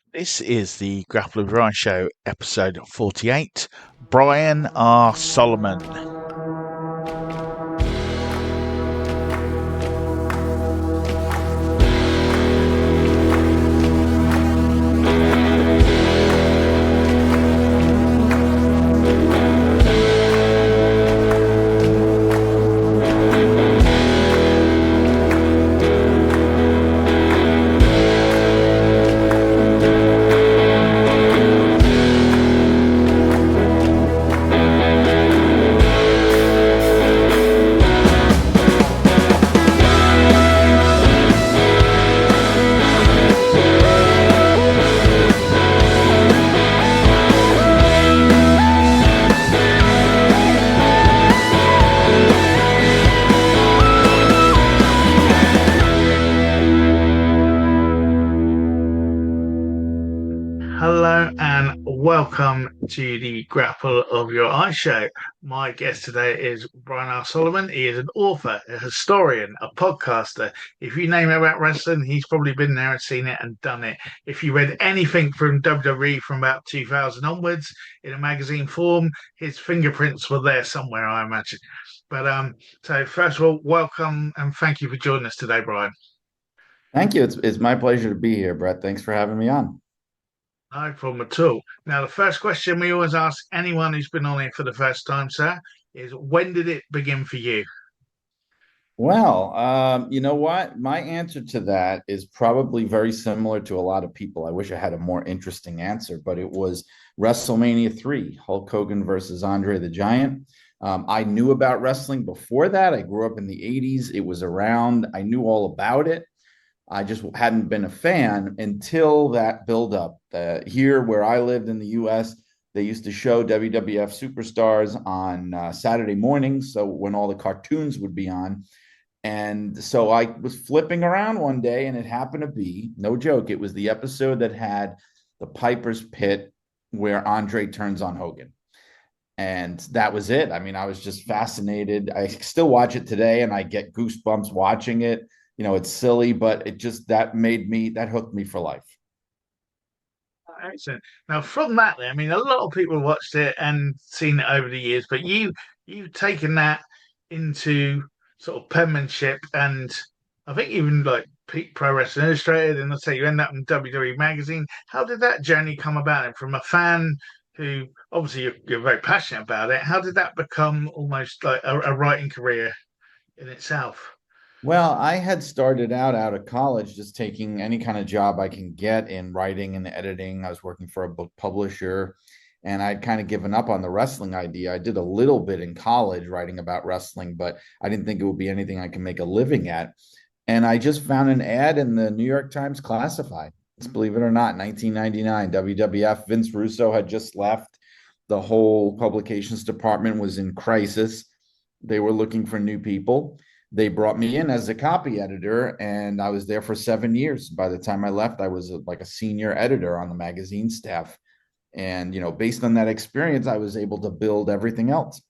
This is the Grapple of Your Eye show, episode 48. Brian R. Solomon. Hello and welcome to the Grapple of Your Eye show. My guest today is Brian R. Solomon. He is an author, a historian, a podcaster. If you name about wrestling, he's probably been there and seen it and done it. If you read anything from WWE from about 2000 onwards in a magazine form, his fingerprints were there somewhere, I imagine. So first of all, welcome and thank you for joining us today, Brian. Thank you. It's my pleasure to be here, Brett. Thanks for having me on. No problem at all. Now, the first question we always ask anyone who's been on here for the first time, sir, is when did it begin for you? Well, you know what? My answer to that is probably very similar to a lot of people. I wish I had a more interesting answer, but it was WrestleMania 3, Hulk Hogan versus Andre the Giant. I knew about wrestling before that. I grew up in the 80s. It was around. I knew all about it. I just hadn't been a fan until that build up. Here, where I lived in the US, they used to show WWF superstars on Saturday mornings. So when all the cartoons would be on. And so I was flipping around one day, and it happened to be, no joke, it was the episode that had the Piper's Pit where Andre turns on Hogan. And that was it. I mean, I was just fascinated. I still watch it today and I get goosebumps watching it. It's silly, but that hooked me for life. Excellent. Now, from that, then, I mean, a lot of people watched it and seen it over the years, but you've taken that into sort of penmanship, and I think even like Pete Pro Wrestling Illustrated, and let's say you end up in WWE magazine. How did that journey come about? And from a fan who obviously you're very passionate about it, how did that become almost like a writing career in itself? Well, I had started out of college just taking any kind of job I can get in writing and editing. I was working for a book publisher, and I'd kind of given up on the wrestling idea. I did a little bit in college writing about wrestling, but I didn't think it would be anything I can make a living at. And I just found an ad in the New York Times Classified. Believe it or not, 1999, WWF, Vince Russo had just left. The whole publications department was in crisis. They were looking for new people. They brought me in as a copy editor, and I was there for 7 years. By the time I left, I was like a senior editor on the magazine staff. And, based on that experience, I was able to build everything else.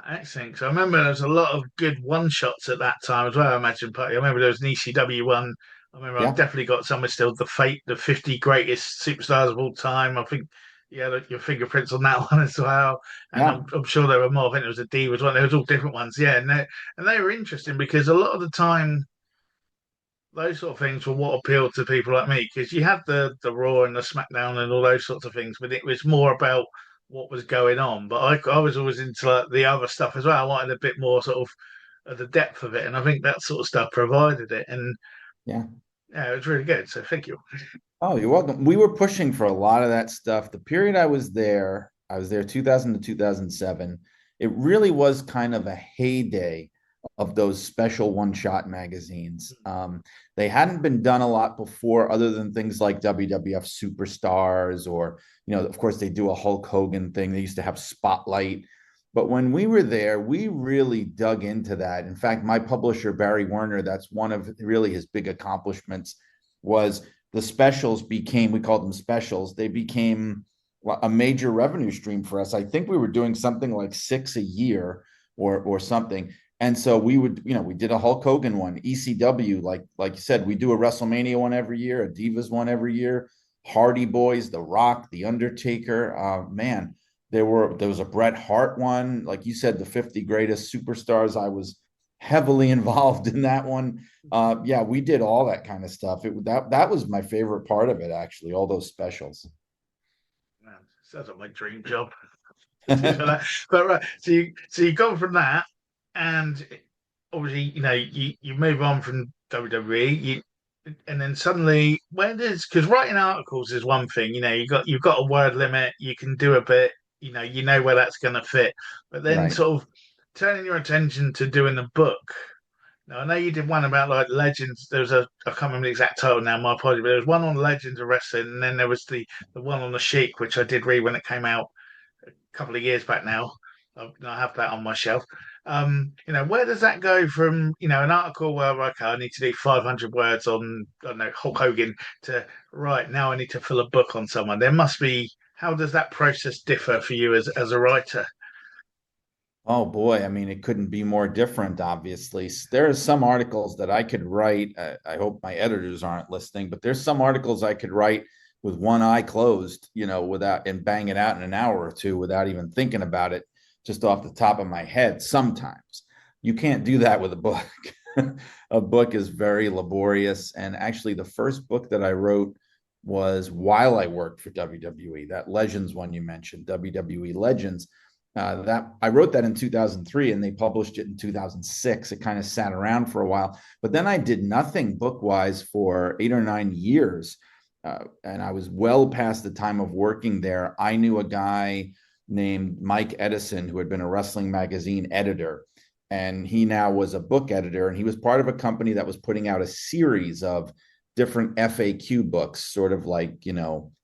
Excellent. So I remember there was a lot of good one shots at that time as well. I imagine, but I remember there was an ECW one. I remember I've Yeah. definitely got somewhere still the 50 greatest superstars of all time. I think your fingerprints on that one as well. And Yeah. I'm sure there were more. I think there was a Divas one. There was all different ones. Yeah, and they were interesting because a lot of the time those sort of things were what appealed to people like me because you had the Raw and the SmackDown and all those sorts of things, but it was more about what was going on. But I was always into like the other stuff as well. I wanted a bit more sort of the depth of it, and I think that sort of stuff provided it. And Yeah. yeah, it was really good. So thank you. Oh, you're welcome. We were pushing for a lot of that stuff. The period I was there 2000 to 2007. It really was kind of a heyday of those special one-shot magazines. They hadn't been done a lot before, other than things like WWF Superstars, or, of course, they do a Hulk Hogan thing. They used to have Spotlight. But when we were there, we really dug into that. In fact, my publisher, Barry Werner, that's one of really his big accomplishments, was the specials became, we called them specials. They became a major revenue stream for us. I think we were doing something like six a year or something. And so we would, we did a Hulk Hogan one, ECW, like you said, we do a WrestleMania one every year, a Divas one every year, Hardy Boys, The Rock, The Undertaker. Man, there was a Bret Hart one, like you said, the 50 greatest superstars. I was heavily involved in that one. Yeah, we did all that kind of stuff. That was my favorite part of it, actually, all those specials. Man, sounds like my dream job. But right, so you gone from that, and obviously, you move on from WWE, and then suddenly, when does because writing articles is one thing, you've got a word limit, you can do a bit, you know where that's going to fit, but then Right. sort of turning your attention to doing a book. Now, I know you did one about like legends. There was I can't remember the exact title now. My apologies, but there was one on legends of wrestling, and then there was the one on the Sheik, which I did read when it came out couple of years back now. I have that on my shelf. Where does that go from, an article where, okay, I need to do 500 words on, I don't know, Hulk Hogan to, right, now I need to fill a book on someone. There must be, how does that process differ for you as a writer? Oh boy, I mean, it couldn't be more different, obviously. There are some articles that I could write. I hope my editors aren't listening, but there's some articles I could write with one eye closed, without and bang it out in an hour or two without even thinking about it, just off the top of my head. Sometimes you can't do that with a book. A book is very laborious. And actually, the first book that I wrote was while I worked for WWE, that Legends one you mentioned, WWE Legends. That I wrote that in 2003 and they published it in 2006. It kind of sat around for a while, but then I did nothing book wise for 8 or 9 years. And I was well past the time of working there. I knew a guy named Mike Edison who had been a wrestling magazine editor, and he now was a book editor. And he was part of a company that was putting out a series of different FAQ books, sort of like,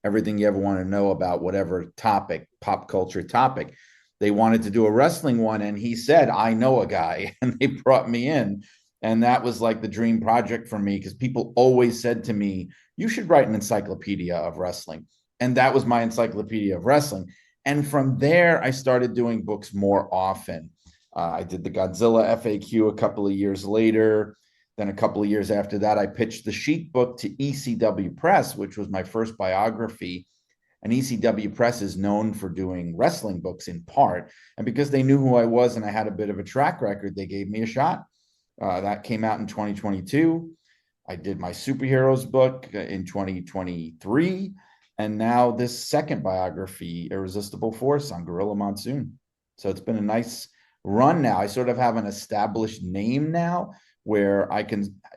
everything you ever want to know about whatever topic, pop culture topic. They wanted to do a wrestling one, and he said, I know a guy, and they brought me in. And that was like the dream project for me, because people always said to me, you should write an encyclopedia of wrestling. And that was my encyclopedia of wrestling. And from there, I started doing books more often. I did the Godzilla FAQ a couple of years later. Then a couple of years after that, I pitched the Sheik book to ECW Press, which was my first biography. And ECW Press is known for doing wrestling books in part. And because they knew who I was and I had a bit of a track record, they gave me a shot. That came out in 2022. I did my superheroes book in 2023. And now this second biography, Irresistible Force, on Gorilla Monsoon. So it's been a nice run now. I sort of have an established name now where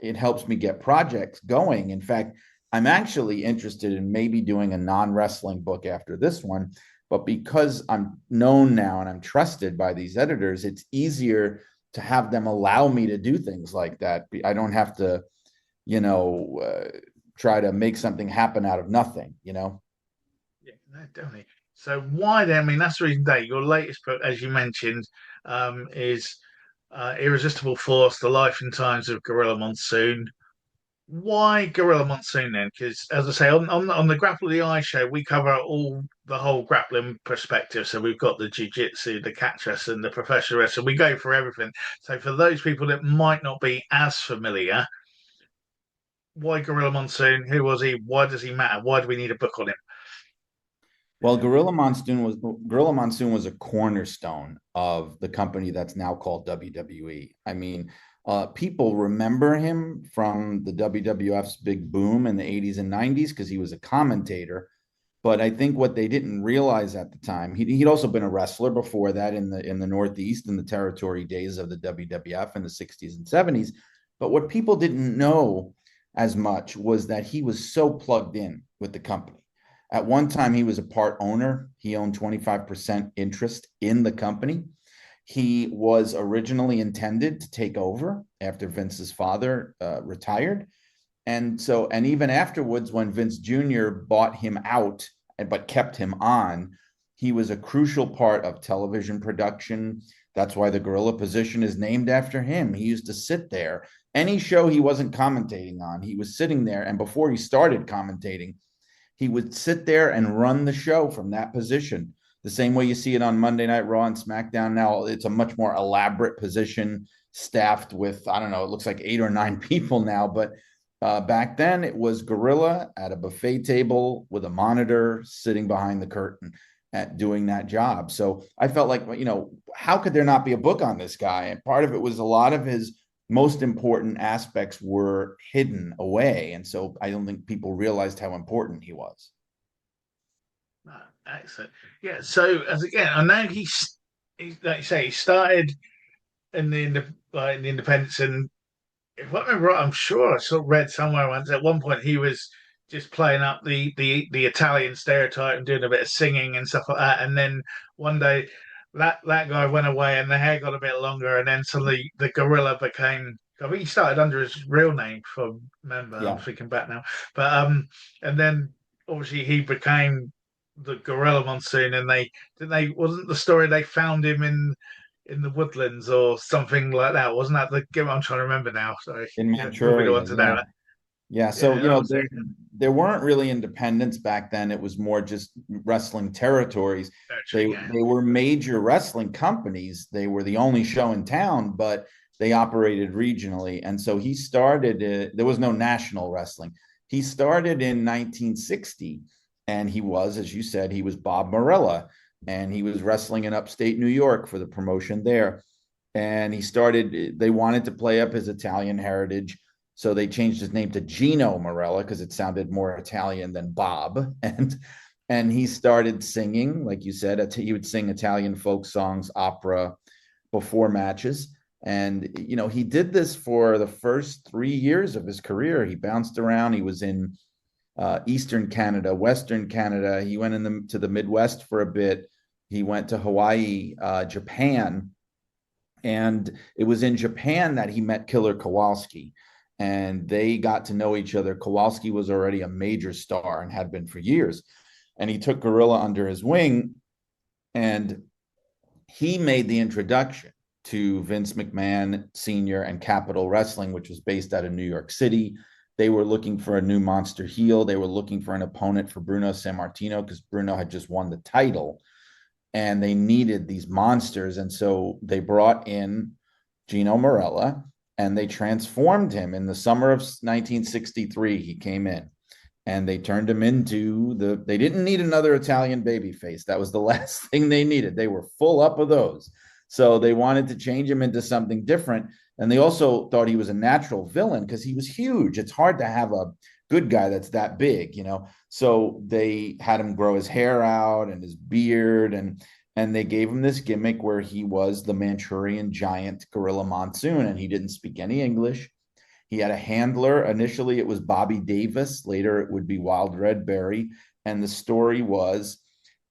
it helps me get projects going. In fact, I'm actually interested in maybe doing a non-wrestling book after this one, but because I'm known now and I'm trusted by these editors, it's easier to have them allow me to do things like that. I don't have to, try to make something happen out of nothing. Yeah, no, definitely. So why then? I mean, that's the reason that your latest book, as you mentioned, is Irresistible Force: The Life and Times of Gorilla Monsoon. Why Gorilla Monsoon then? Because as I say, on the Grapple of the Eye show, we cover the whole grappling perspective. So we've got the jiu-jitsu, the catch wrestling, the professional wrestling. We go for everything. So for those people that might not be as familiar, why Gorilla Monsoon? Who was he? Why does he matter? Why do we need a book on him? Well, Gorilla Monsoon was a cornerstone of the company that's now called WWE. I mean, people remember him from the WWF's big boom in the 80s and 90s because he was a commentator. But I think what they didn't realize at the time, he'd also been a wrestler before that in the Northeast in the territory days of the WWF in the 60s and 70s. But what people didn't know as much was that he was so plugged in with the company. At one time, he was a part owner. He owned 25% interest in the company. He was originally intended to take over after Vince's father retired. And even afterwards, when Vince Jr. bought him out, but kept him on, he was a crucial part of television production. That's why the gorilla position is named after him. He used to sit there. Any show he wasn't commentating on, he was sitting there. And before he started commentating, he would sit there and run the show from that position. the same way you see it on Monday Night Raw and SmackDown now. It's a much more elaborate position, staffed with, I don't know, it looks like 8 or 9 people now, but back then it was Gorilla at a buffet table with a monitor sitting behind the curtain at doing that job. So I felt like, how could there not be a book on this guy? And part of it was a lot of his most important aspects were hidden away. And so I don't think people realized how important he was. Ah, excellent. Yeah. So as again, I know he like you say, he started in the independence, and if I remember right, I'm sure I saw read somewhere once at one point he was just playing up the Italian stereotype and doing a bit of singing and stuff like that. And then one day that guy went away and the hair got a bit longer, and then suddenly the gorilla became. I think he started under his real name, if I remember. I'm Yeah. thinking back now, but and then obviously he became the Gorilla Monsoon, and they wasn't the story they found him in the woodlands or something like that. Wasn't that the game? I'm trying to remember now. Sorry, In you're probably the Manchuria. one to know Yeah. that. Yeah. So, Yeah, that was there weren't really independents back then. It was more just wrestling territories. it. They were major wrestling companies. They were the only show in town, but they operated regionally. And so he started, there was no national wrestling. He started in 1960, and he was, as you said, he was Bob Marella, and he was wrestling in upstate New York for the promotion there. And they wanted to play up his Italian heritage, so they changed his name to Gino Morella because it sounded more Italian than Bob. And he started singing, like you said, he would sing Italian folk songs, opera before matches. And he did this for the first 3 years of his career. He bounced around. He was in Eastern Canada, Western Canada. He went to the Midwest for a bit. He went to Hawaii, Japan, and it was in Japan that he met Killer Kowalski, and they got to know each other. Kowalski was already a major star and had been for years. And he took Gorilla under his wing, and he made the introduction to Vince McMahon Sr. and Capital Wrestling, which was based out of New York City. They were looking for a new monster heel. They were looking for an opponent for Bruno Sammartino because Bruno had just won the title, and they needed these monsters. And so they brought in Gino Morella, and they transformed him in the summer of 1963. He came in, and they turned him into they didn't need another Italian babyface. That was the last thing they needed. They were full up of those. So they wanted to change him into something different. And they also thought he was a natural villain because he was huge. It's hard to have a good guy that's that big. So they had him grow his hair out and his beard, and they gave him this gimmick where he was the Manchurian giant Gorilla Monsoon, and he didn't speak any English. He had a handler. Initially, it was Bobby Davis. Later, it would be Wild Red Berry. And the story was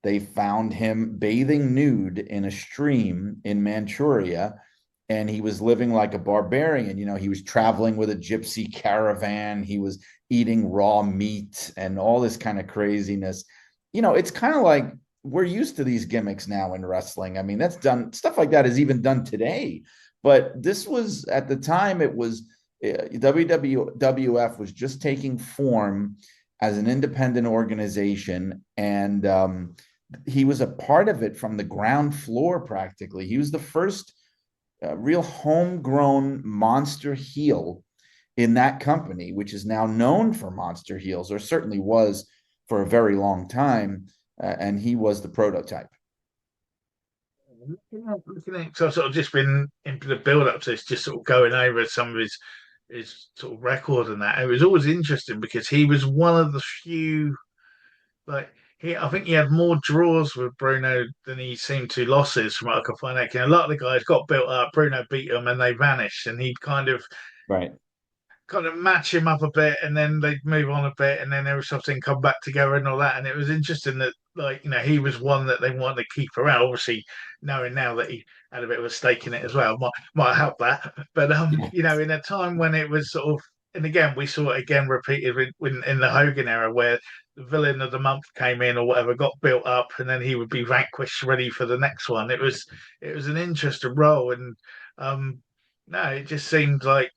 they found him bathing nude in a stream in Manchuria, and he was living like a barbarian. He was traveling with a gypsy caravan. He was eating raw meat and all this kind of craziness. It's kind of like we're used to these gimmicks now in wrestling. I mean, that's done, stuff like that is even done today. But this was, at the time, it was WWF was just taking form as an independent organization, and he was a part of it from the ground floor practically. He was the first real homegrown monster heel in that company, which is now known for monster heels, or certainly was for a very long time. And he was the prototype. So I've sort of just been into the build up to this, just sort of going over some of his sort of record and that. It was always interesting because he was one of the few, like I think he had more draws with Bruno than he seemed to losses, from what I could find out. A lot of the guys got built up, Bruno beat them and they vanished, and he Right. kind of match him up a bit, and then they'd move on a bit, and then there was something come back together and all that. And it was interesting that, like, he was one that they wanted to keep around. Obviously, knowing now that he had a bit of a stake in it as well might help that. But Yeah. in a time when it was sort of, and again we saw it again repeated in the Hogan era, where the villain of the month came in or whatever, got built up, and then he would be vanquished, ready for the next one. It was an interesting role, and no, it just seemed like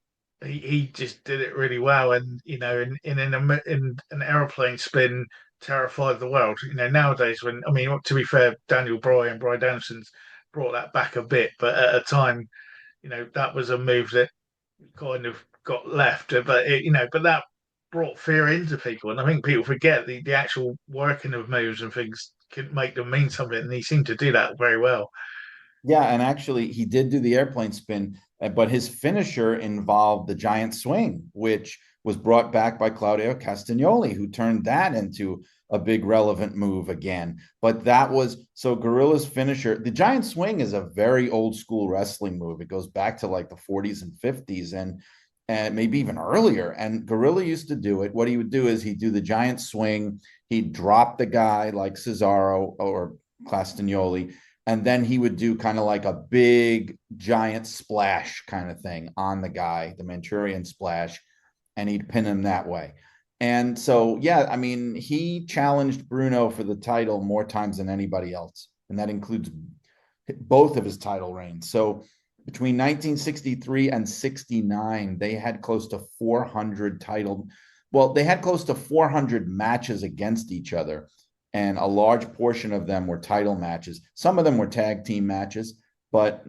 he just did it really well, and in an aeroplane spin terrified the world. Nowadays, when I mean, to be fair, Daniel Bryan and Bryan Danielson's brought that back a bit, but at a time, that was a move that kind of got left. But that brought fear into people, and I think people forget the actual working of moves and things can make them mean something, and he seemed to do that very well. Yeah, and actually, he did do the airplane spin, but his finisher involved the giant swing, which was brought back by Claudio Castagnoli, who turned that into a big relevant move again. But that was so Gorilla's finisher. The giant swing is a very old school wrestling move. It goes back to like the 40s and 50s and maybe even earlier. And Gorilla used to do it. What he would do is he'd do the giant swing, he'd drop the guy like Cesaro or Castagnoli, and then he would do kind of like a big giant splash kind of thing on the guy, the Manchurian splash, and he'd pin him that way. And so, yeah, I mean, he challenged Bruno for the title more times than anybody else, and that includes both of his title reigns. So between 1963 and 69, they had close to 400 title. Well, they had close to 400 matches against each other, and a large portion of them were title matches. Some of them were tag team matches, but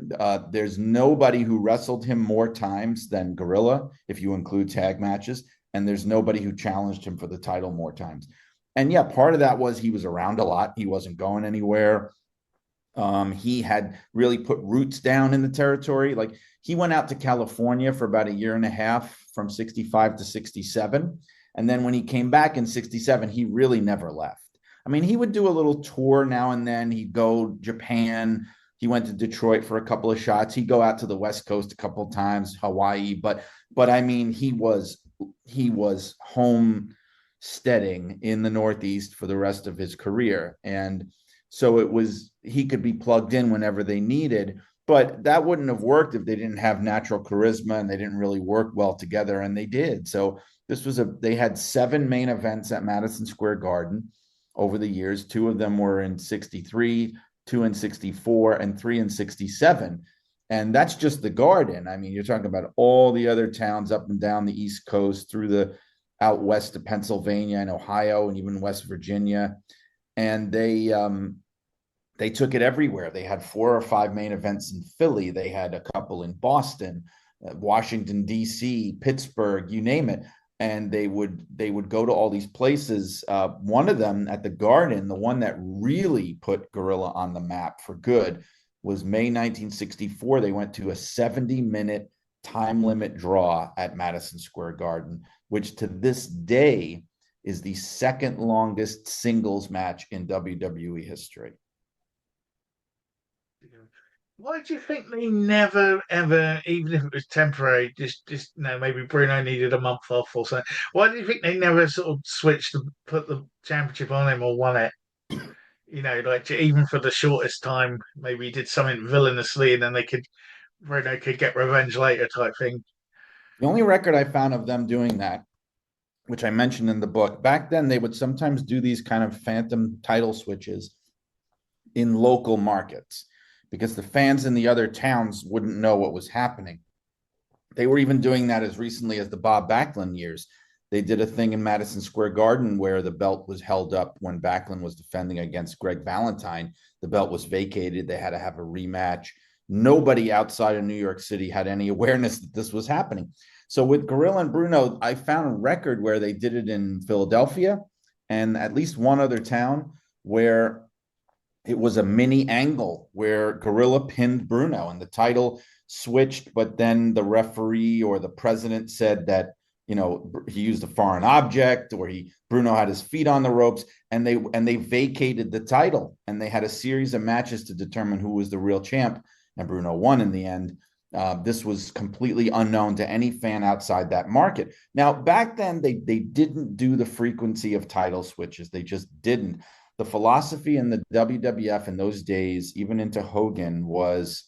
there's nobody who wrestled him more times than Gorilla, if you include tag matches, and there's nobody who challenged him for the title more times. And yeah, part of that was he was around a lot. He wasn't going anywhere. He had really put roots down in the territory. Like he went out to California for about a year and a half from 65 to 67. And then when he came back in 67, he really never left. I mean, he would do a little tour now and then. He'd go Japan. He went to Detroit for a couple of shots. He'd go out to the West Coast a couple of times, Hawaii. But I mean, he was homesteading in the Northeast for the rest of his career. And so he could be plugged in whenever they needed, but that wouldn't have worked if they didn't have natural charisma and they didn't really work well together, and they did. So they had 7 main events at Madison Square Garden over the years. 2 of them were in 63, 2 in 64, and 3 in 67. And that's just the Garden. I mean, you're talking about all the other towns up and down the East Coast through the out west to Pennsylvania and Ohio and even West Virginia. And they took it everywhere. They had 4 or 5 main events in Philly. They had a couple in Boston, Washington, D.C., Pittsburgh, you name it. And they would go to all these places. One of them at the Garden, the one that really put Gorilla on the map for good, was May 1964. They went to a 70-minute time limit draw at Madison Square Garden, which to this day is the second longest singles match in WWE history. Why do you think they never ever, even if it was temporary, just maybe Bruno needed a month off or something? Why do you think they never sort of switched to put the championship on him or won it? Like even for the shortest time, maybe he did something villainously, and then Bruno could get revenge later, type thing. The only record I found of them doing that, which I mentioned in the book, back then they would sometimes do these kind of phantom title switches in local markets because the fans in the other towns wouldn't know what was happening. They were even doing that as recently as the Bob Backlund years. They did a thing in Madison Square Garden where the belt was held up when Backlund was defending against Greg Valentine. The belt was vacated. They had to have a rematch. Nobody outside of New York City had any awareness that this was happening. So with Gorilla and Bruno, I found a record where they did it in Philadelphia and at least one other town where it was a mini angle where Gorilla pinned Bruno and the title switched, but then the referee or the president said that he used a foreign object or Bruno had his feet on the ropes, and they vacated the title, and they had a series of matches to determine who was the real champ, and Bruno won in the end. This was completely unknown to any fan outside that market. Now, back then, they didn't do the frequency of title switches. They just didn't. The philosophy in the WWF in those days, even into Hogan, was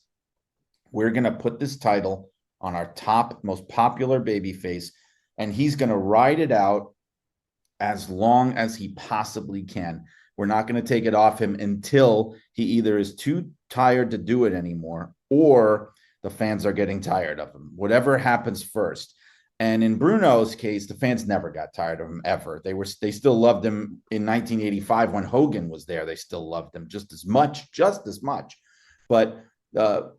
we're going to put this title on our top, most popular babyface, and he's going to ride it out as long as he possibly can. We're not going to take it off him until he either is too tired to do it anymore or the fans are getting tired of him, whatever happens first. And in Bruno's case, the fans never got tired of him ever. They still loved him in 1985 when Hogan was there. They still loved him just as much, just as much. But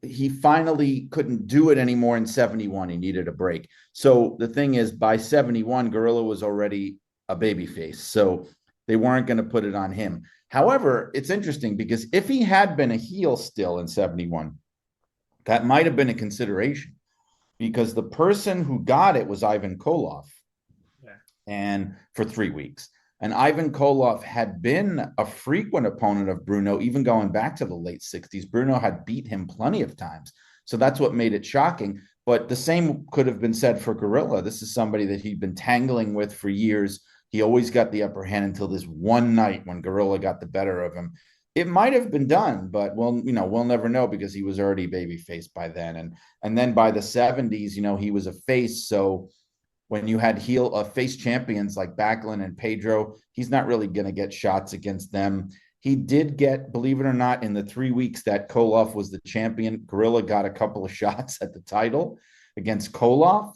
he finally couldn't do it anymore in 71. He needed a break. So the thing is, by 71, Gorilla was already a babyface. So they weren't going to put it on him. However, it's interesting because if he had been a heel still in 71, that might have been a consideration because the person who got it was Ivan Koloff, Yeah. and for 3 weeks. And Ivan Koloff had been a frequent opponent of Bruno, even going back to the late 60s. Bruno had beat him plenty of times. So that's what made it shocking. But the same could have been said for Gorilla. This is somebody that he'd been tangling with for years. He always got the upper hand until this one night when Gorilla got the better of him. It might have been done, but we'll never know because he was already babyface by then. And then by the 70s, he was a face. So when you had face champions like Backlund and Pedro, he's not really going to get shots against them. He did get, believe it or not, in the 3 weeks that Koloff was the champion, Gorilla got a couple of shots at the title against Koloff.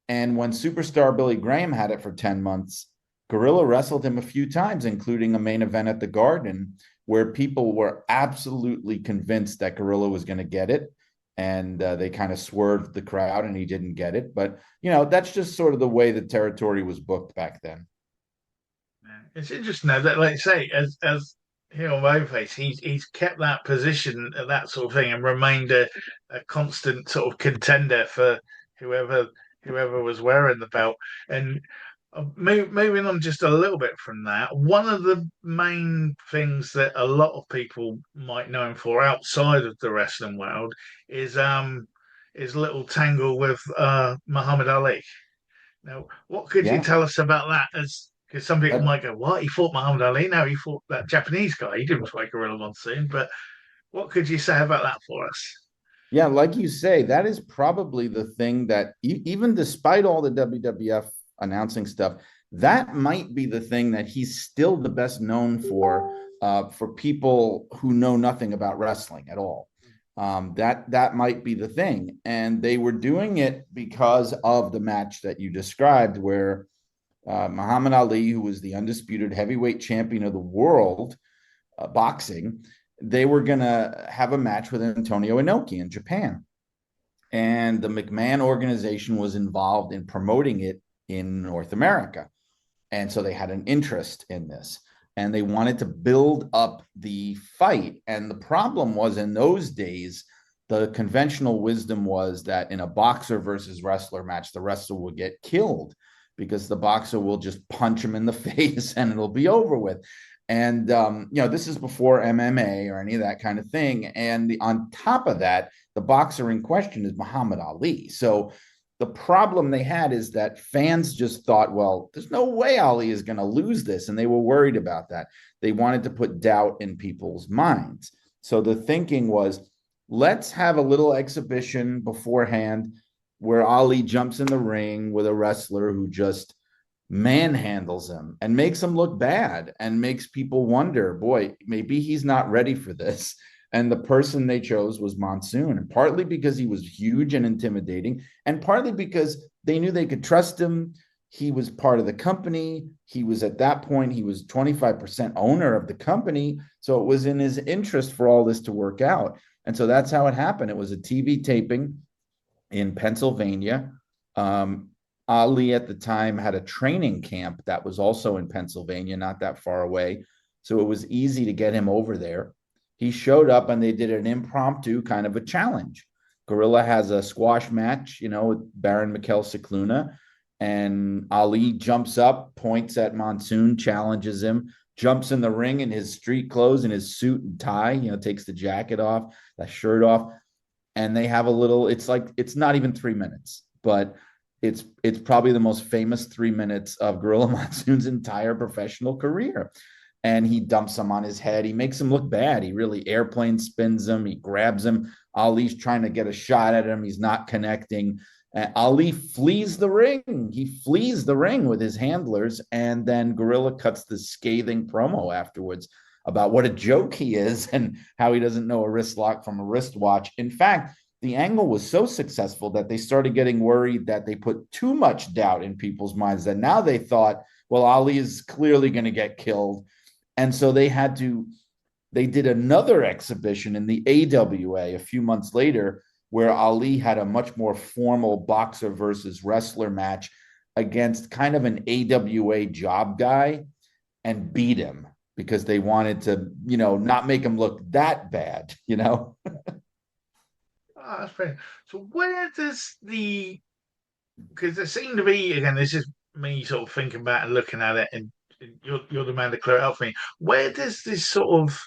And when Superstar Billy Graham had it for 10 months, Gorilla wrestled him a few times, including a main event at the Garden, where people were absolutely convinced that Gorilla was going to get it. And they kind of swerved the crowd and he didn't get it. But, that's just sort of the way the territory was booked back then. It's interesting though that, like you say, as heel babyface, he's kept that position, that sort of thing, and remained a constant sort of contender for whoever whoever was wearing the belt. And moving on just a little bit from that, one of the main things that a lot of people might know him for outside of the wrestling world is his little tangle with Muhammad Ali. Now, what could you Yeah. tell us about that? As because some people That, might go, "What? He fought Muhammad Ali? No, he fought that Japanese guy. He didn't fight Gorilla Monsoon." But what could you say about that for us? yeah, like you say, that is probably the thing that even despite all the WWF announcing stuff, that might be the thing that he's still the best known for people who know nothing about wrestling at all. That might be the thing, and they were doing it because of the match that you described, where Muhammad Ali, who was the undisputed heavyweight champion of the world, boxing, they were going to have a match with Antonio Inoki in Japan. And the McMahon organization was involved in promoting it in North America. And so they had an interest in this and they wanted to build up the fight. And the problem was in those days, the conventional wisdom was that in a boxer versus wrestler match, the wrestler will get killed because the boxer will just punch him in the face and it'll be over with. And this is before MMA or any of that kind of thing. And on top of that, the boxer in question is Muhammad Ali. So the problem they had is that fans just thought, well, there's no way Ali is going to lose this. And they were worried about that. They wanted to put doubt in people's minds. So the thinking was, let's have a little exhibition beforehand where Ali jumps in the ring with a wrestler who just manhandles him and makes him look bad and makes people wonder, boy, maybe he's not ready for this. And the person they chose was Monsoon, and partly because he was huge and intimidating, and partly because they knew they could trust him. He was part of the company. He was at that point, he was 25% owner of the company. So it was in his interest for all this to work out. And so that's how it happened. It was a TV taping in Pennsylvania. Ali at the time had a training camp that was also in Pennsylvania, not that far away. So it was easy to get him over there. He showed up and they did an impromptu kind of a challenge. Gorilla has a squash match, with Baron Mikhail Cicluna, and Ali jumps up, points at Monsoon, challenges him, jumps in the ring in his street clothes, in his suit and tie, takes the jacket off, the shirt off, and they have a little, it's not even 3 minutes, but it's probably the most famous 3 minutes of Gorilla Monsoon's entire professional career. And he dumps him on his head. He makes him look bad. He really airplane spins him. He grabs him. Ali's trying to get a shot at him. He's not connecting. Ali flees the ring. He flees the ring with his handlers. And then Gorilla cuts this scathing promo afterwards about what a joke he is and how he doesn't know a wrist lock from a wristwatch. In fact, the angle was so successful that they started getting worried that they put too much doubt in people's minds, that now they thought, well, Ali is clearly going to get killed. And so they did another exhibition in the AWA a few months later, where Ali had a much more formal boxer versus wrestler match against kind of an AWA job guy, and beat him because they wanted to, not make him look that bad. Oh, that's fair. So where does the because there seemed to be again, this is me sort of thinking about and looking at it, and you're the man to clear it up for me. Where does this sort of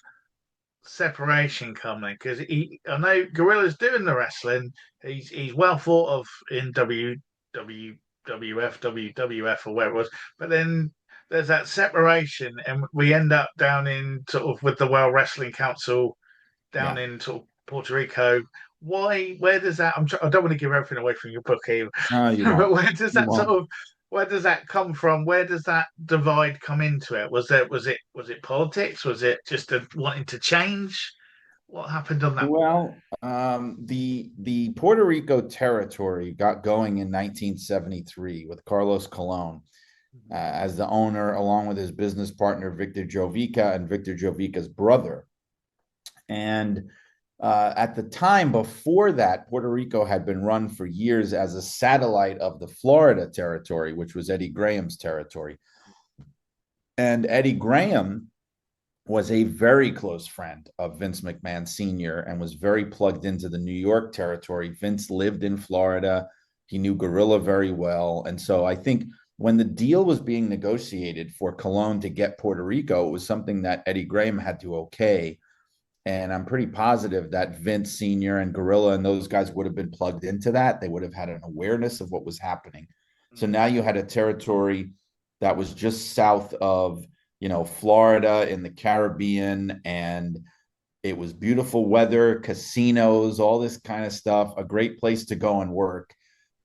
separation come in? Because I know Gorilla's doing the wrestling. He's well thought of in WWF or where it was, but then there's that separation, and we end up down in sort of with the World Wrestling Council down Yeah. in sort of Puerto Rico. Why? Where does that? I don't want to give everything away from your book here, No, you but won't. where does You that sort won't. of? Where does that come from? Where does that divide come into it? Was it politics? Was it just wanting to change? What happened on that? Well, the Puerto Rico territory got going in 1973 with Carlos Colon as the owner, along with his business partner Victor Jovica and Victor Jovica's brother. And at the time before that, Puerto Rico had been run for years as a satellite of the Florida territory, which was Eddie Graham's territory. And Eddie Graham was a very close friend of Vince McMahon Sr. and was very plugged into the New York territory. Vince lived in Florida. He knew Gorilla very well. And so I think when the deal was being negotiated for Colon to get Puerto Rico, it was something that Eddie Graham had to okay. And I'm pretty positive that Vince Sr. and Gorilla and those guys would have been plugged into that. They would have had an awareness of what was happening. So now you had a territory that was just south of, Florida in the Caribbean, and it was beautiful weather, casinos, all this kind of stuff, a great place to go and work.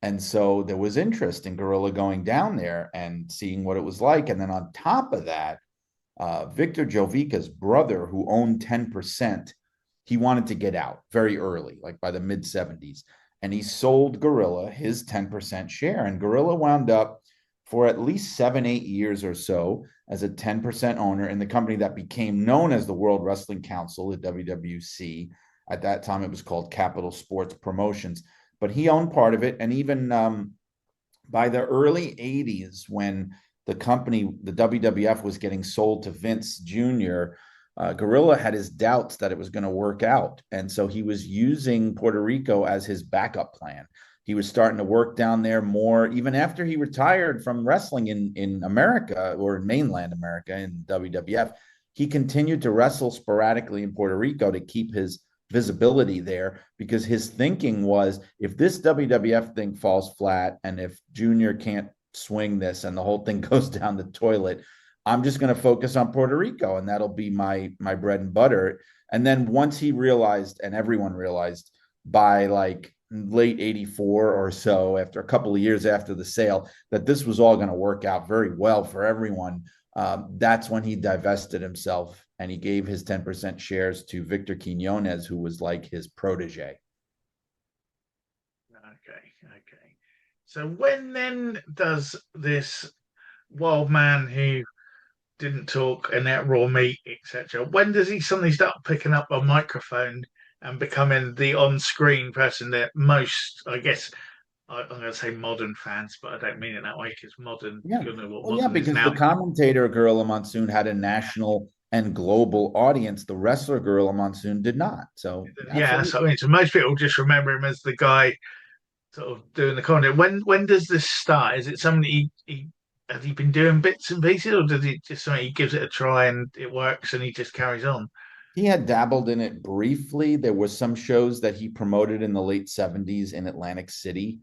And so there was interest in Gorilla going down there and seeing what it was like. And then on top of that, Victor Jovica's brother, who owned 10%, he wanted to get out very early, like by the mid 70s. And he sold Gorilla his 10% share. And Gorilla wound up for at least 7, 8 years or so as a 10% owner in the company that became known as the World Wrestling Council, the WWC. At that time, it was called Capital Sports Promotions. But he owned part of it. And even by the early 80s, when the company, the WWF, was getting sold to Vince Jr., Gorilla had his doubts that it was going to work out. And so he was using Puerto Rico as his backup plan. He was starting to work down there more, even after he retired from wrestling in America, or in mainland America in WWF. He continued to wrestle sporadically in Puerto Rico to keep his visibility there, because his thinking was, if this WWF thing falls flat and if Junior can't swing this and the whole thing goes down the toilet, I'm just going to focus on Puerto Rico, and that'll be my bread and butter. And then once he realized, and everyone realized, by like late 84 or so, after a couple of years after the sale, that this was all going to work out very well for everyone, that's when he divested himself and he gave his 10% shares to Victor Quinones, who was like his protege. Okay. So when then does this wild man who didn't talk and ate raw meat, etc., when does he suddenly start picking up a microphone and becoming the on-screen person that most, I guess, I'm going to say modern fans, but I don't mean it that way because modern, Yeah. you know what Well, yeah, modern is because the now. commentator Gorilla Monsoon had a national and global audience. The wrestler Gorilla Monsoon did not. So Yeah, that's absolutely. what I mean. So most people just remember him as the guy sort of doing the content. When does this start? Is it something he has he been doing bits and pieces, or does he just something he gives it a try and it works and he just carries on? He had dabbled in it briefly. There were some shows that he promoted in the late 70s in Atlantic City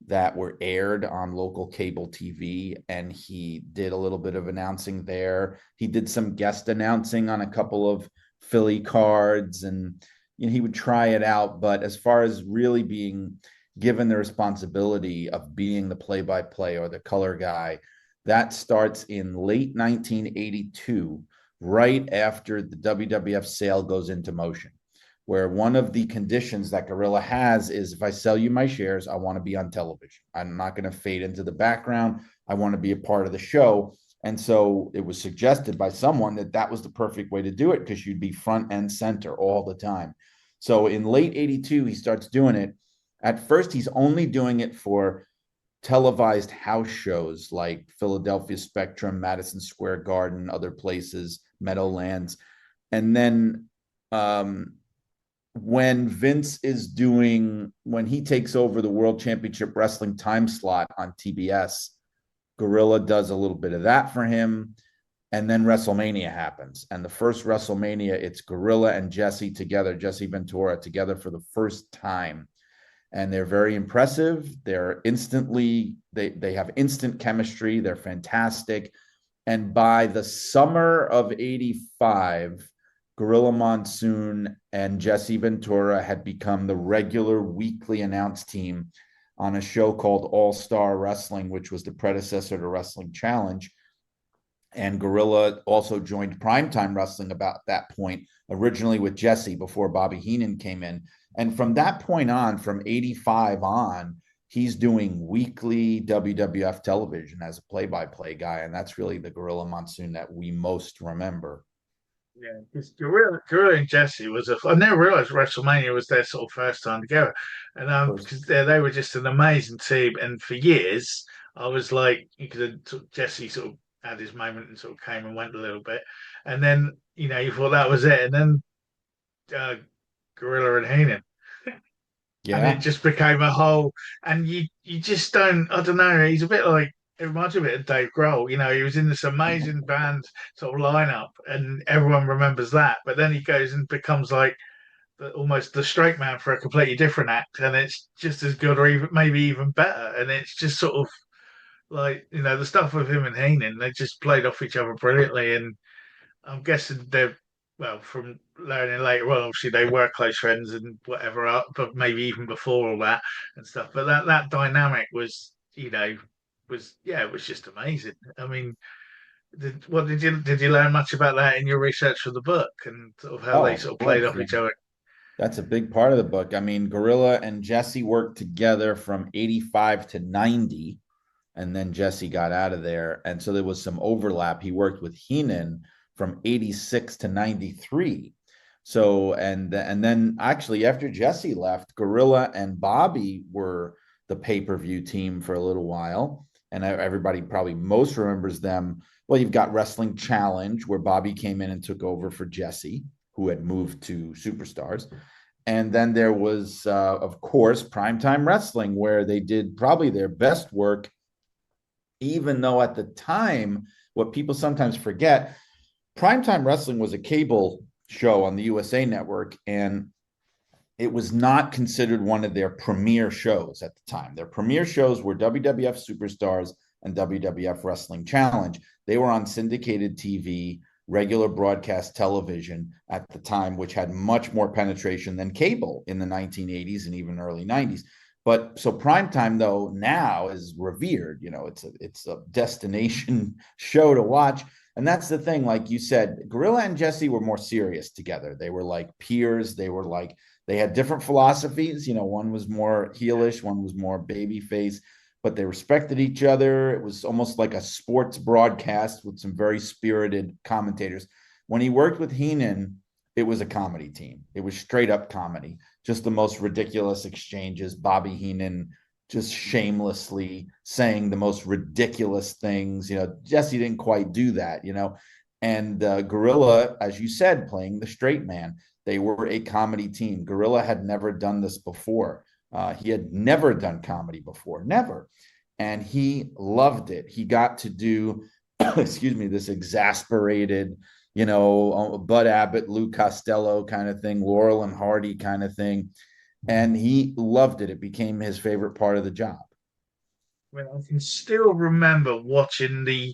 that were aired on local cable TV, and he did a little bit of announcing there. He did some guest announcing on a couple of Philly cards, and he would try it out. But as far as really being given the responsibility of being the play-by-play or the color guy, that starts in late 1982, right after the WWF sale goes into motion, where one of the conditions that Gorilla has is if I sell you my shares, I want to be on television. I'm not going to fade into the background. I want to be a part of the show. And so it was suggested by someone that that was the perfect way to do it because you'd be front and center all the time. So in late 82, he starts doing it. At first, he's only doing it for televised house shows like Philadelphia Spectrum, Madison Square Garden, other places, Meadowlands. And then when when he takes over the World Championship Wrestling time slot on TBS, Gorilla does a little bit of that for him. And then WrestleMania happens. And the first WrestleMania, it's Gorilla and Jesse together, Jesse Ventura together for the first time. And they're very impressive. They have instant chemistry. They're fantastic. And by the summer of 85, Gorilla Monsoon and Jesse Ventura had become the regular weekly announced team on a show called All Star Wrestling, which was the predecessor to Wrestling Challenge. And Gorilla also joined Primetime Wrestling about that point, originally with Jesse before Bobby Heenan came in. And from that point on, from 85 on, he's doing weekly WWF television as a play-by-play guy. And that's really the Gorilla Monsoon that we most remember. Yeah, because Gorilla and Jesse I never realized WrestleMania was their sort of first time together, and First, because they were just an amazing team, and for years I was like, because Jesse sort of had his moment and sort of came and went a little bit, and then you thought that was it, and then uh, Gorilla and Heenan, and it yeah. just became a whole, and you just don't, I don't know, he's a bit like. It reminds me a bit of Dave Grohl. He was in this amazing band sort of lineup, and everyone remembers that. But then he goes and becomes like almost the straight man for a completely different act, and it's just as good, or even maybe even better. And it's just sort of like the stuff with him and Heenan, they just played off each other brilliantly. And I'm guessing they're well from learning later on. Obviously, they were close friends and whatever, but maybe even before all that and stuff. But that dynamic was, it was just amazing. I mean, did you learn much about that in your research for the book and sort of how Oh, they of sort of played course. off Yeah. each other? That's a big part of the book. I mean, Gorilla and Jesse worked together from 85 to 90, and then Jesse got out of there. And so there was some overlap. He worked with Heenan from 86 to 93. So, and then actually after Jesse left, Gorilla and Bobby were the pay-per-view team for a little while. And everybody probably most remembers them. Well, you've got Wrestling Challenge, where Bobby came in and took over for Jesse, who had moved to Superstars. And then there was, of course, Primetime Wrestling, where they did probably their best work, even though at the time, what people sometimes forget, Primetime Wrestling was a cable show on the USA Network, and it was not considered one of their premier shows at the time. Their premier shows were WWF Superstars and WWF Wrestling Challenge. They were on syndicated TV, regular broadcast television at the time, which had much more penetration than cable in the 1980s and even early 90s. But so primetime though now is revered. It's a destination show to watch. And that's the thing, like you said, Gorilla and Jesse were more serious together. They were like peers. They had different philosophies. One was more heelish, one was more babyface, but they respected each other. It was almost like a sports broadcast with some very spirited commentators. When he worked with Heenan, it was a comedy team. It was straight up comedy, just the most ridiculous exchanges. Bobby Heenan just shamelessly saying the most ridiculous things. Jesse didn't quite do that, and Gorilla, as you said, playing the straight man. They were a comedy team. Gorilla had never done this before. He had never done comedy before, never. And he loved it. He got to do, excuse me, this exasperated, Bud Abbott, Lou Costello kind of thing, Laurel and Hardy kind of thing. And he loved it. It became his favorite part of the job. Well, I can still remember watching the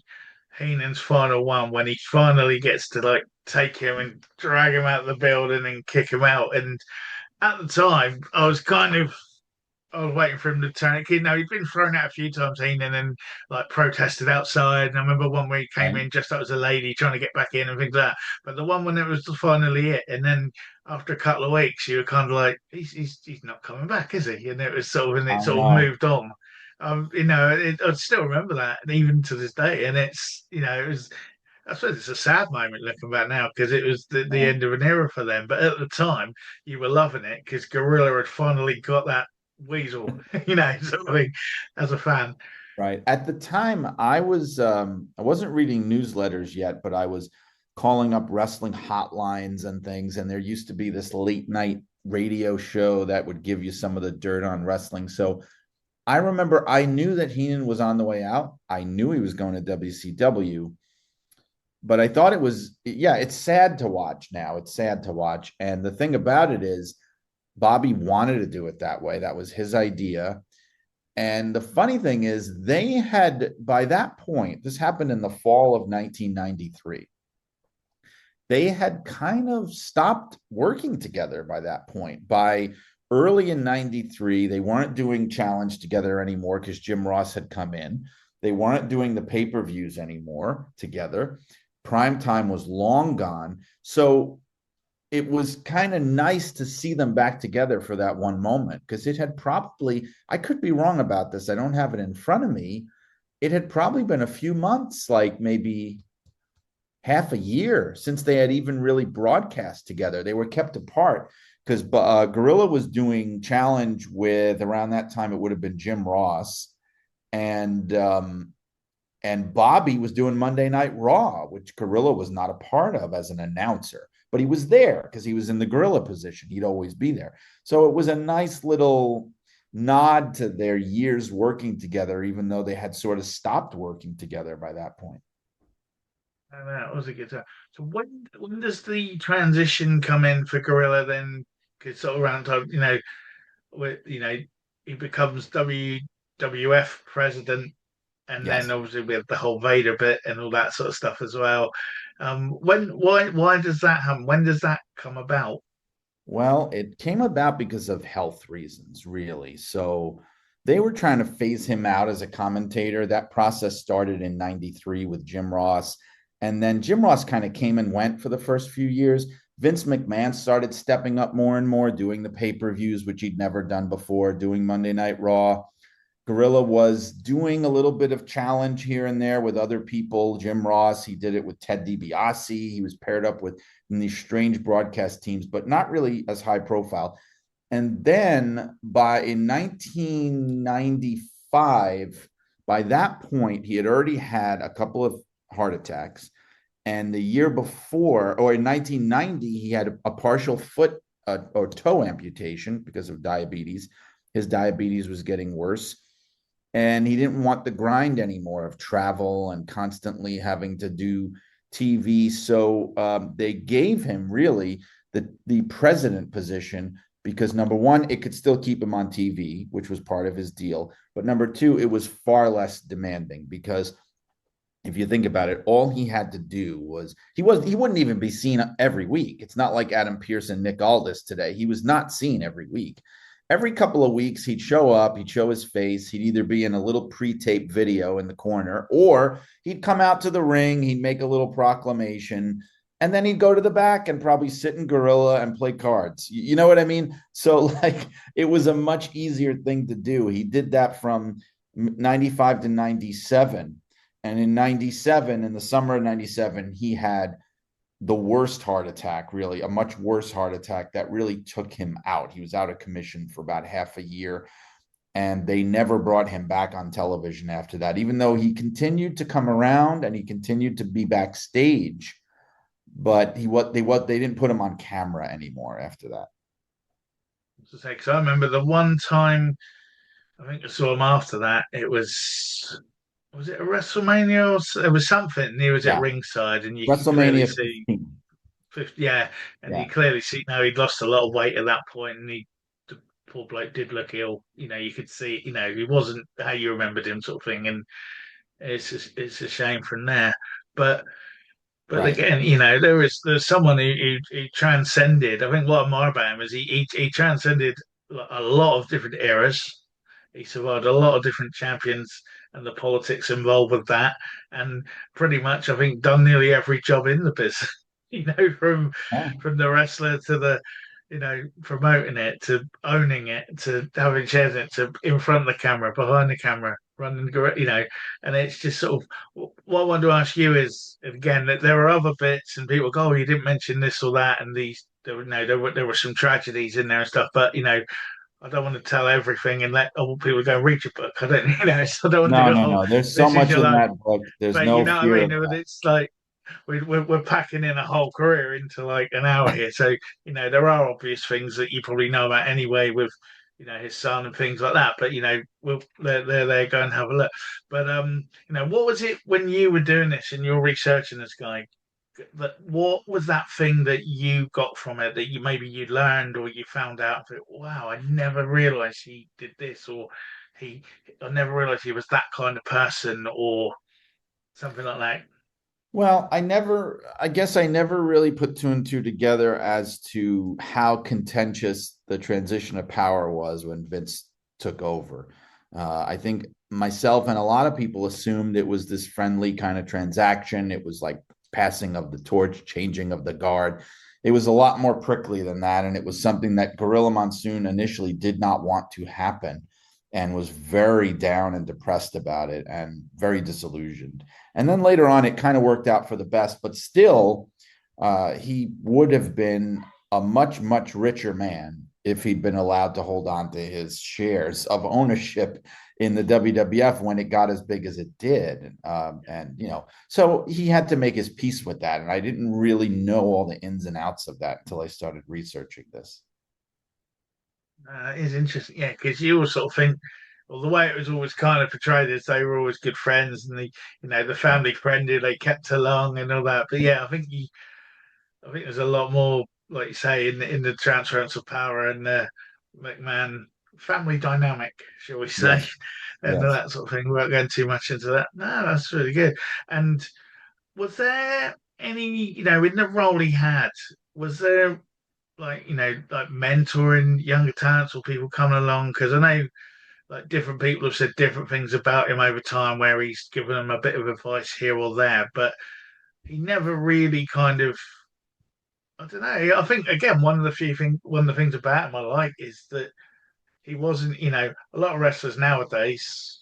Heenan's final one when he finally gets to like take him and drag him out of the building and kick him out. And at the time, I was waiting for him to turn it. You know, he'd been thrown out a few times, and then like protested outside. And I remember one where he came Right. in just as a lady trying to get back in and things like that. But the one when it was finally it, and then after a couple of weeks, you were kind of like, he's not coming back, is he? And it was sort of, and it I sort of know. moved on. I still remember that, and even to this day. And it was. I suppose it's a sad moment looking back now because it was the Yeah. end of an era for them. But at the time, you were loving it because Gorilla had finally got that weasel, sort of thing, as a fan. Right. At the time, I wasn't reading newsletters yet, but I was calling up wrestling hotlines and things, and there used to be this late night radio show that would give you some of the dirt on wrestling. So I remember I knew that Heenan was on the way out. I knew he was going to WCW, but I thought it was, yeah, it's sad to watch now. It's sad to watch. And the thing about it is Bobby wanted to do it that way. That was his idea. And the funny thing is, they had, by that point, this happened in the fall of 1993. They had kind of stopped working together by that point. By early in 93, they weren't doing challenge together anymore because Jim Ross had come in. They weren't doing the pay per views anymore together. Prime time was long gone. So it was kind of nice to see them back together for that one moment because it had probably, I could be wrong about this, I don't have it in front of me. It had probably been a few months, like maybe half a year since they had even really broadcast together. They were kept apart because Gorilla was doing challenge with, around that time it would have been Jim Ross, and Bobby was doing Monday Night Raw, which Gorilla was not a part of as an announcer, but he was there because he was in the Gorilla position. He'd always be there. So it was a nice little nod to their years working together, even though they had sort of stopped working together by that point. And that was a good time. So when does the transition come in for Gorilla then? Because sort of around time, he becomes WWF president, and then Yes. obviously we have the whole Vader bit and all that sort of stuff as well. Why does that happen? When does that come about? Well, it came about because of health reasons, really. So they were trying to phase him out as a commentator. That process started in 93 with Jim Ross. And then Jim Ross kind of came and went for the first few years. Vince McMahon started stepping up more and more, doing the pay per views, which he'd never done before, doing Monday Night Raw. Gorilla was doing a little bit of challenge here and there with other people. Jim Ross, he did it with Ted DiBiase. He was paired up with in these strange broadcast teams, but not really as high profile. And then by in 1995, by that point, he had already had a couple of heart attacks. And the year before, or in 1990, he had a partial foot or toe amputation because of diabetes. His diabetes was getting worse, and he didn't want the grind anymore of travel and constantly having to do TV. So they gave him really the president position because number one, it could still keep him on TV, which was part of his deal. But number two, it was far less demanding because if you think about it, all he had to do was he wouldn't even be seen every week. It's not like Adam Pearce and Nick Aldis today. He was not seen every week. Every couple of weeks, he'd show up, he'd show his face, he'd either be in a little pre-taped video in the corner, or he'd come out to the ring, he'd make a little proclamation, and then he'd go to the back and probably sit in Gorilla and play cards. You know what I mean? So, like, it was a much easier thing to do. He did that from 95 to 97. And in 97, in the summer of 97, he had the worst heart attack, really, a much worse heart attack that really took him out. He was out of commission for about half a year, and they never brought him back on television after that, even though he continued to come around and he continued to be backstage. But they didn't put him on camera anymore after that. Because I remember the one time I think I saw him after that. It was it a WrestleMania or it was something. He was at Yeah. ringside, and you could clearly WrestleMania see 15. 50, yeah, and Yeah. you clearly see now he'd lost a lot of weight at that point, and the poor bloke did look ill. You could see, he wasn't how you remembered him, sort of thing, and it's a shame from there. But but Right. again, there's someone who transcended. I think what I admire about him is he transcended a lot of different eras. he survived a lot of different champions and the politics involved with that, and pretty much I think done nearly every job in the business. Oh, From the wrestler to the promoting it to owning it to having shares in it to in front of the camera, behind the camera, running, and it's just sort of what I want to ask you is again that there are other bits and people go, oh, you didn't mention this or that, and these there were some tragedies in there and stuff, but I don't want to tell everything and let other people go read your book. I don't, so I don't want to no, go, no, oh, no. There's so this is much your in life. that book. There's But you no know what I fear mean? of that. It's like we're packing in a whole career into like an hour here. So, there are obvious things that you probably know about anyway with, his son and things like that. But, they're there, go and have a look. But, what was it when you were doing this and you're researching this guy? That what was that thing that you got from it that you learned or you found out that wow, I never realized he did this or he I never realized he was that kind of person or something like that. Well, I guess I never really put two and two together as to how contentious the transition of power was when Vince took over. I think myself and a lot of people assumed it was this friendly kind of transaction. It was like passing of the torch, changing of the guard. It was a lot more prickly than that. And it was something that Gorilla Monsoon initially did not want to happen and was very down and depressed about it and very disillusioned. And then later on, it kind of worked out for the best, but still, he would have been a much, much richer man if he'd been allowed to hold on to his shares of ownership in the WWF when it got as big as it did. So he had to make his peace with that. And I didn't really know all the ins and outs of that until I started researching this. It is interesting, yeah, because you all sort of think, well, the way it was always kind of portrayed is they were always good friends and the Yeah. family friendly, they kept along and all that. But yeah, I think there's a lot more, like you say, in the transference of power and the McMahon family dynamic, shall we say, Yes. and Yes. that sort of thing. We won't go too much into that. No, that's really good. And was there any, in the role he had, was there like like mentoring younger talents or people coming along because I know like different people have said different things about him over time where he's given them a bit of advice here or there but he never really kind of I don't know. I think again one of the things about him I like is that he wasn't a lot of wrestlers nowadays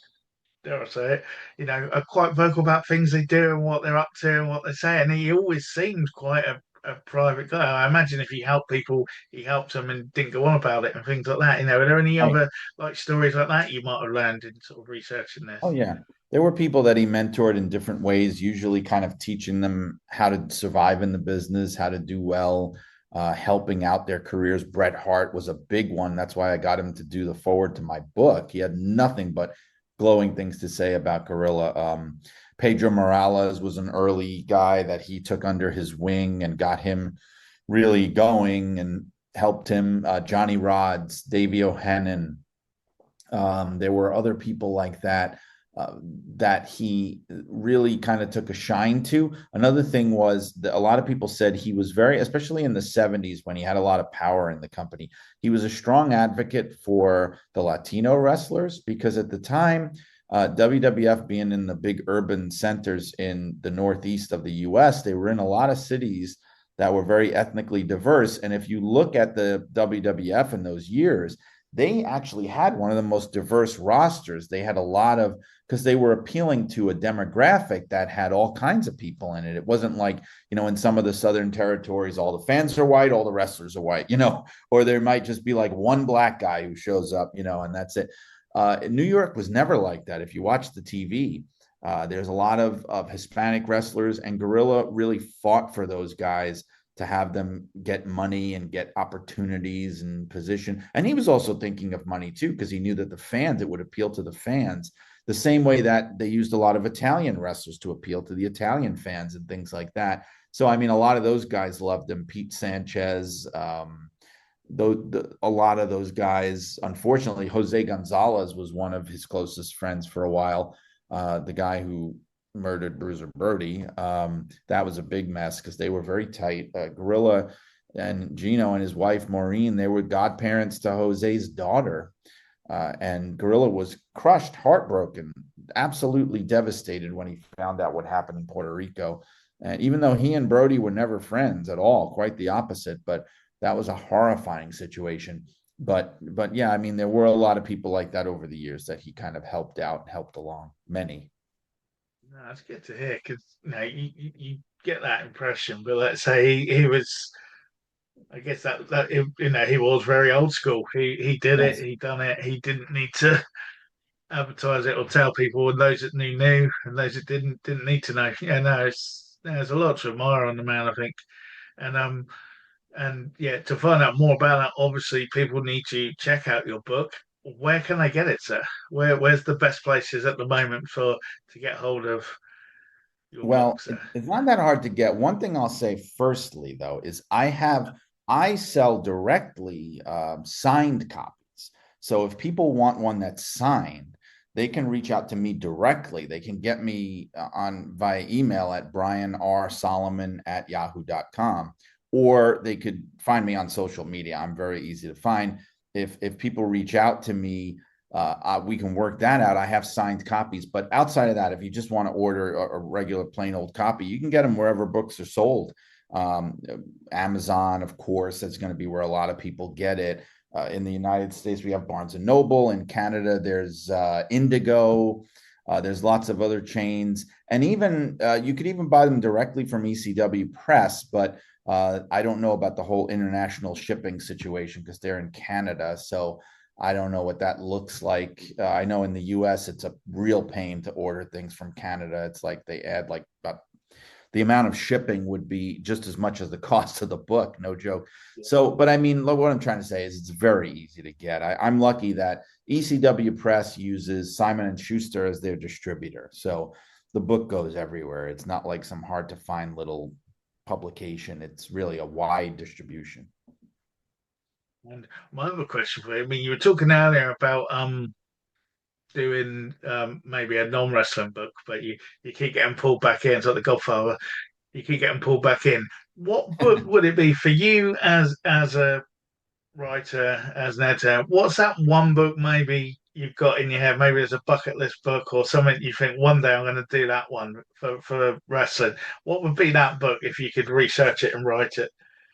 dare I say it, are quite vocal about things they do and what they're up to and what they say. And he always seemed quite a private guy. I imagine if he helped people, he helped them and didn't go on about it and things like that. Are there any Right. other like stories like that you might have learned in sort of researching Oh, this? yeah. There were people that he mentored in different ways, usually kind of teaching them how to survive in the business, how to do well, helping out their careers. Bret Hart was a big one. That's why I got him to do the forward to my book. He had nothing but glowing things to say about Gorilla. Pedro Morales was an early guy that he took under his wing and got him really going and helped him. Johnny Rods, Davey O'Hannon. There were other people like that uh, that he really kind of took a shine to. Another thing was that a lot of people said he was very, especially in the 70s when he had a lot of power in the company, he was a strong advocate for the Latino wrestlers because at the time, WWF being in the big urban centers in the Northeast of the US, they were in a lot of cities that were very ethnically diverse. And if you look at the WWF in those years, they actually had one of the most diverse rosters. They had a lot of because they were appealing to a demographic that had all kinds of people in it. It wasn't like, in some of the southern territories, all the fans are white, all the wrestlers are white, or there might just be like one black guy who shows up, and that's it. New York was never like that. If you watch the TV, there's a lot of Hispanic wrestlers, and Gorilla really fought for those guys to have them get money and get opportunities and position. And he was also thinking of money too, because he knew that it would appeal to the fans the same way that they used a lot of Italian wrestlers to appeal to the Italian fans and things like that. So, I mean, a lot of those guys loved him. Pete Sanchez, a lot of those guys, unfortunately, Jose Gonzalez was one of his closest friends for a while. The guy who murdered Bruiser Brody. That was a big mess because they were very tight. Gorilla and Gino and his wife Maureen, they were godparents to Jose's daughter. And Gorilla was crushed, heartbroken, absolutely devastated when he found out what happened in Puerto Rico. And even though he and Brody were never friends at all, quite the opposite, but that was a horrifying situation. But yeah, I mean, there were a lot of people like that over the years that he kind of helped out, helped along, many. No, that's good to hear because you get that impression. But let's say he was, I guess that he was very old school. He did it. Yes. He done it. He didn't need to advertise it or tell people. And those that knew, and those that didn't need to know. Yeah, no, there's a lot to admire on the man, I think. And yeah, to find out more about that, obviously people need to check out your book. Where can they get it, sir? Where's the best places at the moment for to get hold of your book, Well, sir? it's not that hard to get. One thing I'll say firstly, though, is I sell directly signed copies. So if people want one that's signed, they can reach out to me directly. They can get me on via email at brianrsolomon@yahoo.com, or they could find me on social media. I'm very easy to find. If people reach out to me, we can work that out. I have signed copies, but outside of that, if you just want to order a regular plain old copy, you can get them wherever books are sold. Um, Amazon, of course, that's going to be where a lot of people get it. In the United States, we have Barnes and Noble. In Canada, there's Indigo. There's lots of other chains, and even you could even buy them directly from ECW Press. But I don't know about the whole international shipping situation because they're in Canada. So I don't know what that looks like. I know in the US, it's a real pain to order things from Canada. It's like they add like about the amount of shipping would be just as much as the cost of the book, no joke. So, but I mean, what I'm trying to say is it's very easy to get. I'm lucky that ECW Press uses Simon and Schuster as their distributor. So the book goes everywhere. It's not like some hard to find little publication. It's really a wide distribution. And my other question for you, I mean, you were talking earlier about doing maybe a non-wrestling book, but you keep getting pulled back in. It's like The Godfather. You keep getting pulled back in. What book would it be for you as a writer, as an editor? What's that one book maybe you've got in your head? Maybe it's a bucket list book or something you think one day I'm going to do that one for wrestling. What would be that book if you could research it and write it?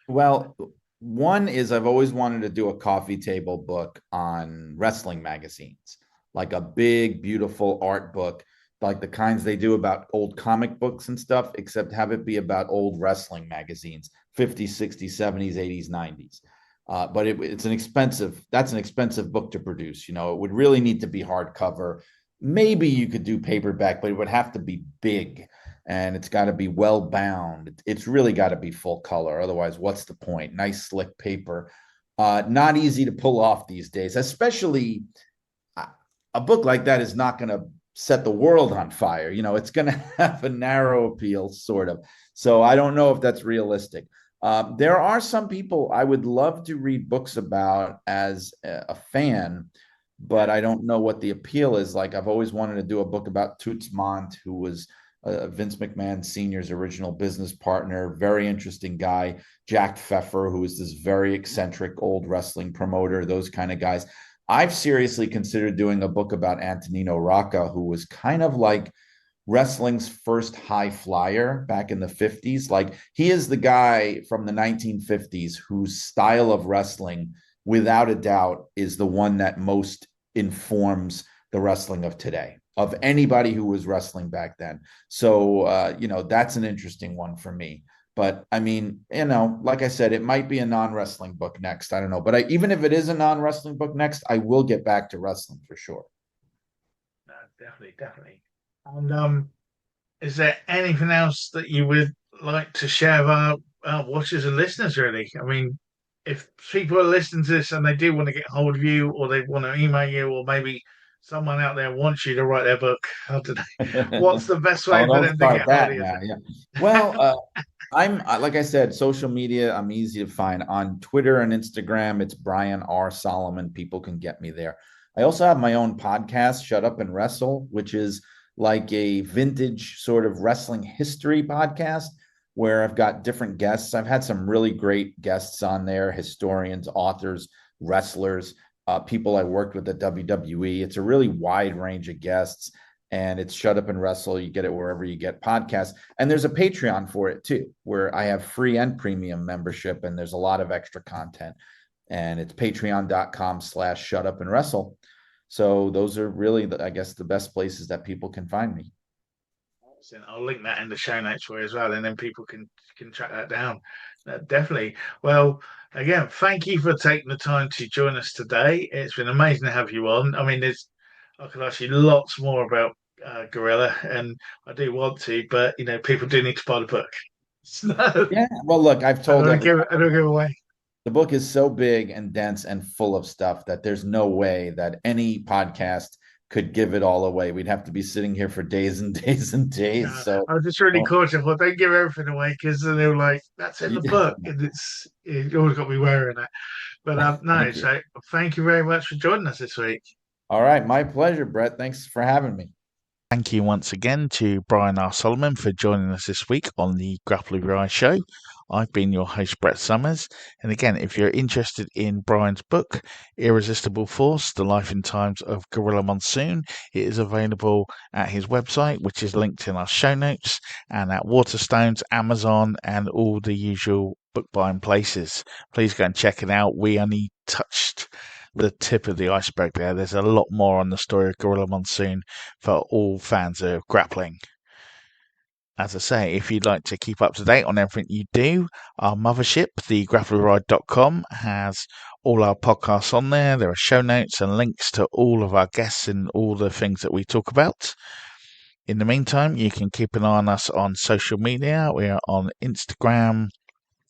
Well, one is I've always wanted to do a coffee table book on wrestling magazines, like a big, beautiful art book, like the kinds they do about old comic books and stuff, except have it be about old wrestling magazines, 50s, 60s, 70s, 80s, 90s. But it's that's an expensive book to produce. You know, it would really need to be hardcover. Maybe you could do paperback, but it would have to be big and it's got to be well bound. It's really got to be full color. Otherwise, what's the point? Nice, slick paper. Not easy to pull off these days, especially a book like that is not going to set the world on fire. You know, it's going to have a narrow appeal, sort of. So I don't know if that's realistic. There are some people I would love to read books about as a fan, but I don't know what the appeal is. Like I've always wanted to do a book about Toots Mondt, who was Vince McMahon Sr.'s original business partner, very interesting guy. Jack Pfeffer, who is this very eccentric old wrestling promoter, those kind of guys. I've seriously considered doing a book about Antonino Rocca, who was kind of like wrestling's first high flyer back in the 50s. Like he is the guy from the 1950s whose style of wrestling, without a doubt, is the one that most informs the wrestling of today, of anybody who was wrestling back then. So, that's an interesting one for me. But I mean, like I said, it might be a non-wrestling book next. I don't know. But even if it is a non-wrestling book next, I will get back to wrestling for sure. No, definitely, definitely. And is there anything else that you would like to share with our watchers and listeners, really? I mean, if people are listening to this and they do want to get hold of you or they want to email you or maybe someone out there wants you to write their book, I don't know. What's the best Oh, way for don't them to start get hold of that you? now. Yeah. Well, I'm like I said, social media. I'm easy to find on Twitter and Instagram. It's Brian R. Solomon. People can get me there. I also have my own podcast, Shut Up and Wrestle, which is like a vintage sort of wrestling history podcast where I've got different guests. I've had some really great guests on there, historians, authors, wrestlers. people I worked with at WWE. It's a really wide range of guests, and it's Shut Up and Wrestle. You get it wherever you get podcasts. And there's a Patreon for it too, where I have free and premium membership, and there's a lot of extra content. And it's patreon.com/shut up and wrestle. So those are really, I guess, the best places that people can find me. I'll link that in the show notes for you as well, and then people can track that down. Definitely. Well, again, thank you for taking the time to join us today. It's been amazing to have you on. I mean, I could ask you lots more about Gorilla, and I do want to, but people do need to buy the book. So Yeah. Well, look, I've I told don't everybody give away. the book is so big and dense and full of stuff that there's no way that any podcast could give it all away. We'd have to be sitting here for days and days and days. No, So, I was just really well, cautious. Well, don't give everything away because they were like, "That's in the book," and you always got to be wearing that. But no, thank you. so thank you very much for joining us this week. All right. My pleasure, Brett. Thanks for having me. Thank you once again to Brian R. Solomon for joining us this week on the Grapple of Your Eye show. I've been your host, Brett Summers. And again, if you're interested in Brian's book, Irresistible Force, The Life and Times of Gorilla Monsoon, it is available at his website, which is linked in our show notes, and at Waterstones, Amazon, and all the usual book buying places. Please go and check it out. We only touched the tip of the iceberg there. There's a lot more on the story of Gorilla Monsoon for all fans of grappling. As I say, if you'd like to keep up to date on everything you do, our mothership, the grappleride.com, has all our podcasts on there. There are show notes and links to all of our guests and all the things that we talk about. In the meantime, you can keep an eye on us on social media. We are on Instagram,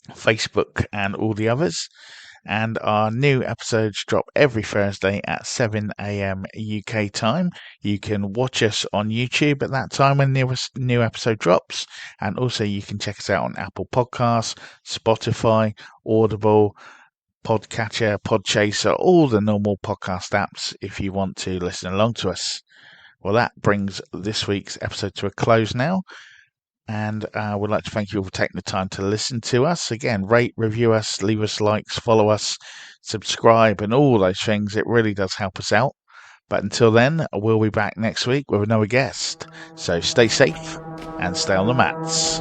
Facebook, and all the others. And our new episodes drop every Thursday at 7 a.m. UK time. You can watch us on YouTube at that time when the new episode drops. And also you can check us out on Apple Podcasts, Spotify, Audible, Podcatcher, Podchaser, all the normal podcast apps if you want to listen along to us. Well, that brings this week's episode to a close now. And I would like to thank you all for taking the time to listen to us. Again, rate, review us, leave us likes, follow us, subscribe, and all those things. It really does help us out. But until then, we'll be back next week with another guest. So stay safe and stay on the mats.